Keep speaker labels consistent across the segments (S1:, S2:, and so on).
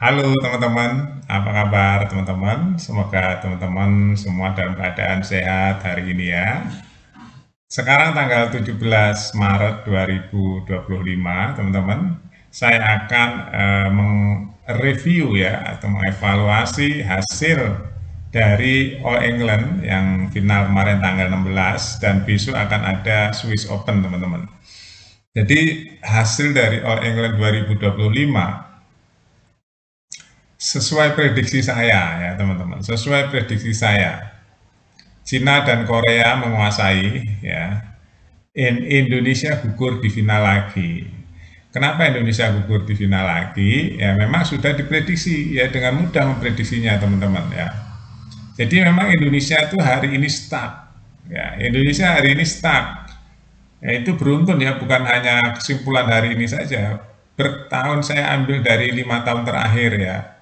S1: Halo teman-teman, apa kabar teman-teman? Semoga teman-teman semua dalam keadaan sehat hari ini ya. Sekarang tanggal 17 Maret 2025, teman-teman, saya akan mereview ya atau mengevaluasi hasil dari All England yang final kemarin tanggal 16 dan besok akan ada Swiss Open, teman-teman. Jadi hasil dari All England 2025 sesuai prediksi saya ya teman-teman, sesuai prediksi saya, Cina dan Korea menguasai ya. Indonesia gugur di final lagi. Kenapa Indonesia gugur di final lagi? Ya memang sudah diprediksi ya, dengan mudah memprediksinya teman-teman ya. Jadi memang Indonesia itu hari ini stuck ya, Indonesia hari ini stuck. Ya, itu beruntun ya, bukan hanya kesimpulan hari ini saja. Bertahun saya ambil dari 5 tahun terakhir ya.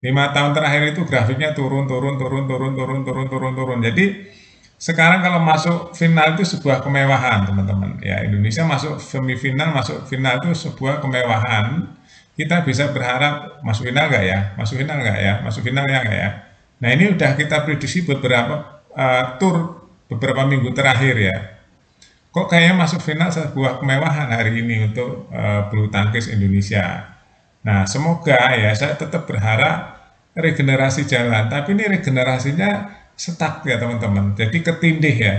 S1: 5 tahun terakhir itu grafiknya turun, turun, turun, turun, turun, turun, turun, turun. Jadi sekarang kalau masuk final itu sebuah kemewahan, teman-teman. Ya, Indonesia masuk semifinal, masuk final itu sebuah kemewahan. Kita bisa berharap masuk final nggak ya? Masuk final nggak ya? Masuk final ya nggak ya? Nah, ini udah kita prediksi beberapa tur beberapa minggu terakhir ya. Kok kayaknya masuk final sebuah kemewahan hari ini untuk bulu tangkis Indonesia. Nah, semoga ya, saya tetap berharap regenerasi jalan, tapi ini regenerasinya stuck ya teman-teman. Jadi ketindih ya,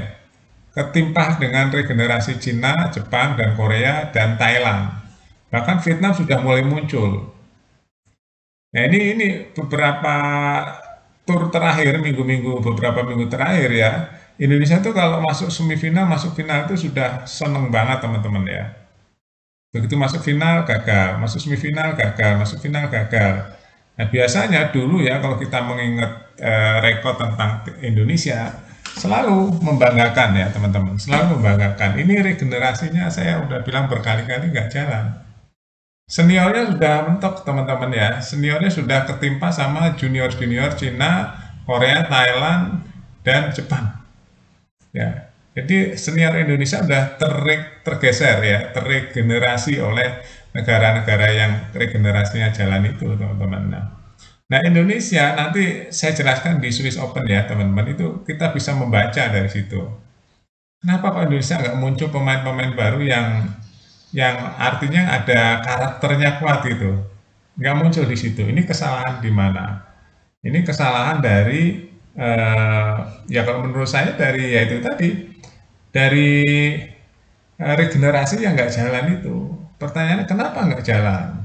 S1: ketimpah dengan regenerasi Cina, Jepang, dan Korea, dan Thailand. Bahkan Vietnam sudah mulai muncul. Nah, ini beberapa tur terakhir, beberapa minggu terakhir ya, Indonesia tuh kalau masuk semifinal, masuk final itu sudah seneng banget teman-teman ya. Begitu masuk final gagal, masuk semifinal gagal, masuk final gagal. Nah, biasanya dulu ya kalau kita mengingat rekor tentang Indonesia selalu membanggakan ya teman-teman, selalu membanggakan. Ini regenerasinya saya udah bilang berkali-kali nggak jalan. Seniornya sudah mentok teman-teman ya, seniornya sudah ketimpa sama junior-junior Cina, Korea, Thailand, dan Jepang. Ya, jadi senior Indonesia sudah tergeser ya, terregenerasi oleh negara-negara yang regenerasinya jalan itu, teman-teman. Nah, Indonesia nanti saya jelaskan di Swiss Open ya, teman-teman. Itu kita bisa membaca dari situ. Kenapa kok Indonesia nggak muncul pemain-pemain baru yang artinya ada karakternya kuat gitu? Nggak muncul di situ. Ini kesalahan di mana? Ini kesalahan dari ya kalau menurut saya dari ya itu tadi, dari regenerasi yang nggak jalan itu. Pertanyaannya kenapa nggak jalan?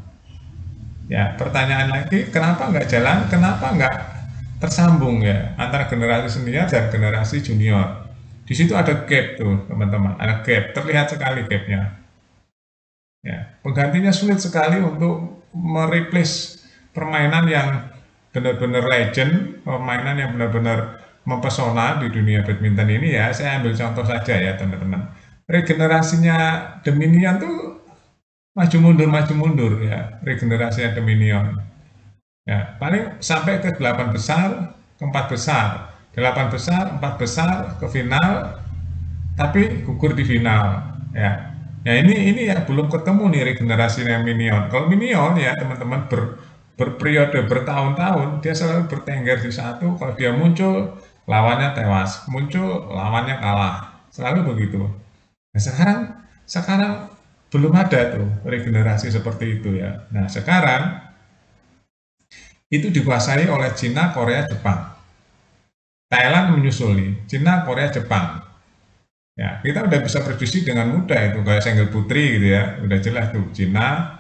S1: Ya, pertanyaan lagi, kenapa nggak jalan? Kenapa nggak tersambung ya antara generasi senior dan generasi junior? Di situ ada gap tuh, teman-teman. Ada gap, terlihat sekali gapnya. Ya, penggantinya sulit sekali untuk mereplace permainan yang benar-benar legend, permainan yang benar-benar mempesona di dunia badminton ini ya. Saya ambil contoh saja ya, teman-teman. Regenerasinya Dominion tuh maju mundur ya, regenerasinya Dominion. Ya, paling sampai ke 8 besar, ke 4 besar. 8 besar, 4 besar ke final, tapi gugur di final. Ya. Ya ini yang belum ketemu nih regenerasinya Minion. Kalau Minion ya teman-teman berperiode bertahun-tahun dia selalu bertengger di satu. Kalau dia muncul lawannya tewas, muncul lawannya kalah, selalu begitu. Nah, sekarang belum ada tuh regenerasi seperti itu ya. Nah, sekarang itu dikuasai oleh Cina, Korea, Jepang. Thailand menyusul nih, Cina, Korea, Jepang. Ya, kita udah bisa prediksi dengan mudah itu kayak single putri gitu ya. Udah jelas tuh Cina,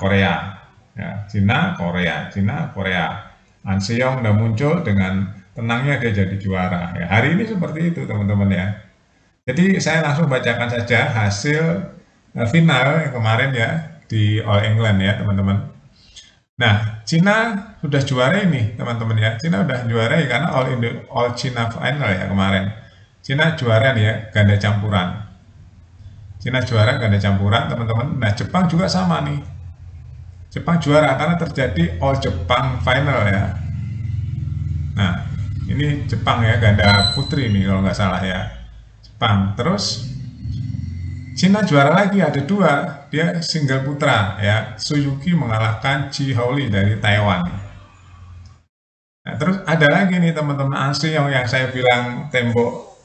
S1: Korea. Ya, Cina, Korea, Cina, Korea. An Seong udah muncul dengan tenangnya dia jadi juara. Ya, hari ini seperti itu teman-teman ya. Jadi saya langsung bacakan saja hasil final yang kemarin ya di All England ya teman-teman. Nah, Cina sudah juara ini teman-teman ya. Cina sudah juara ya karena All China Final ya kemarin. Cina juara nih ya ganda campuran. Cina juara ganda campuran teman-teman. Nah, Jepang juga sama nih. Jepang juara karena terjadi All Jepang Final ya. Nah, ini Jepang ya ganda putri nih kalau nggak salah ya. Jepang. Terus Cina juara lagi ada dua, dia single putra ya. Suzuki mengalahkan Ji Haoli dari Taiwan. Nah, terus ada lagi nih teman-teman Asri yang saya bilang tembok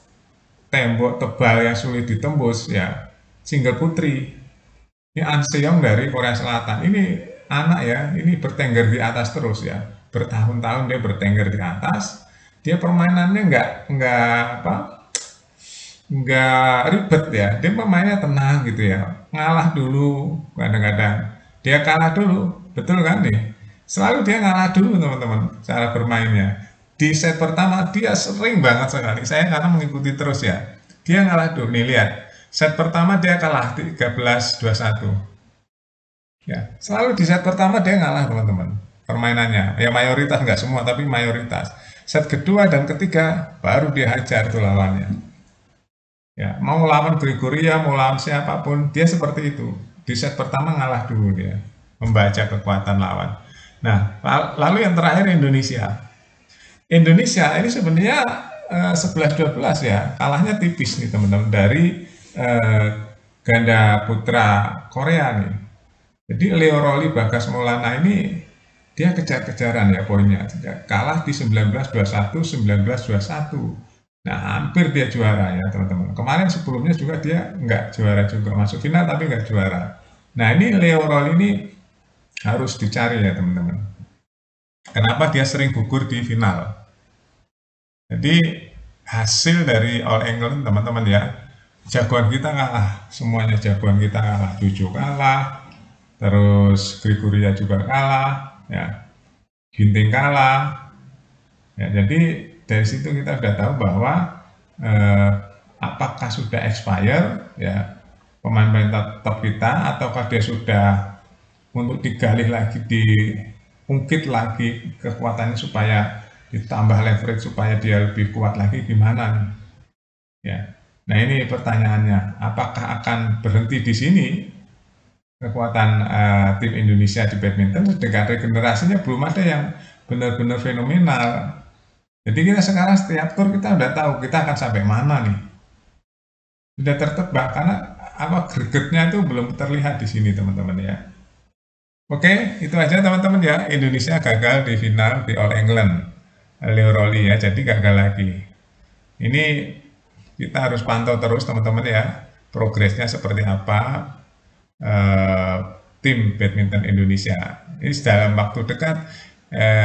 S1: tembok tebal yang sulit ditembus ya. Single putri. Ini An Seong dari Korea Selatan. Ini anak ya, ini bertengger di atas terus ya. Bertahun-tahun dia bertengger di atas. Dia permainannya nggak apa nggak ribet ya, dia pemainnya tenang gitu ya, ngalah dulu kadang-kadang, dia kalah dulu, betul kan nih, selalu dia ngalah dulu teman-teman cara bermainnya. Di set pertama dia sering banget sekali, saya karena mengikuti terus ya, dia ngalah dulu nih, lihat set pertama dia kalah 13-21 ya, selalu di set pertama dia ngalah teman-teman permainannya ya, mayoritas, nggak semua tapi mayoritas. Set kedua dan ketiga baru dia hajar tuh lawannya. Ya, mau lawan Gregoria, mau lawan siapapun, dia seperti itu. Di set pertama ngalah dulu dia, membaca kekuatan lawan. Nah, lalu yang terakhir Indonesia. Indonesia ini sebenarnya 11-12 ya, kalahnya tipis nih teman-teman dari eh, ganda putra Korea nih. Jadi Leo Rolly Bagas Maulana ini dia kejar-kejaran ya poinnya. Kalah di 19-21, 19-21. Nah, hampir dia juara ya teman-teman. Kemarin sebelumnya juga dia nggak juara juga, masuk final tapi nggak juara. Nah, ini Leo Roll ini harus dicari ya teman-teman. Kenapa dia sering gugur di final? Jadi hasil dari All England teman-teman ya, jagoan kita kalah, semuanya jagoan kita kalah, 7 kalah, terus Gregoria juga kalah, ya, Ginting kalah, ya, jadi dari situ kita sudah tahu bahwa apakah sudah expire ya pemain-pemain top kita, ataukah dia sudah untuk digali lagi, diungkit lagi kekuatannya supaya ditambah leverage supaya dia lebih kuat lagi, gimana nih ya. Nah, ini pertanyaannya, apakah akan berhenti di sini kekuatan tim Indonesia di badminton, sedangkan regenerasinya belum ada yang benar-benar fenomenal. Jadi kita sekarang setiap tur kita udah tahu kita akan sampai mana nih. Sudah tertebak karena apa, gregetnya itu belum terlihat di sini teman-teman ya. Oke, itu aja teman-teman ya. Indonesia gagal di final di All England. Leo Rolly ya, jadi gagal lagi. Ini kita harus pantau terus teman-teman ya. Progresnya seperti apa tim badminton Indonesia. Ini dalam waktu dekat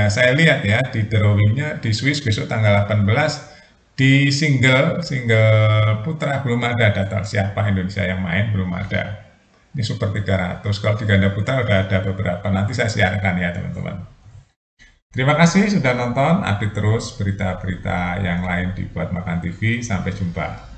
S1: saya lihat ya di drawingnya di Swiss besok tanggal 18 di single putra belum ada data siapa Indonesia yang main, belum ada. Ini Super 300. Kalau di ganda putra udah ada beberapa, nanti saya siarkan ya teman-teman. Terima kasih sudah nonton, update terus berita-berita yang lain di Buat Makan TV. Sampai jumpa.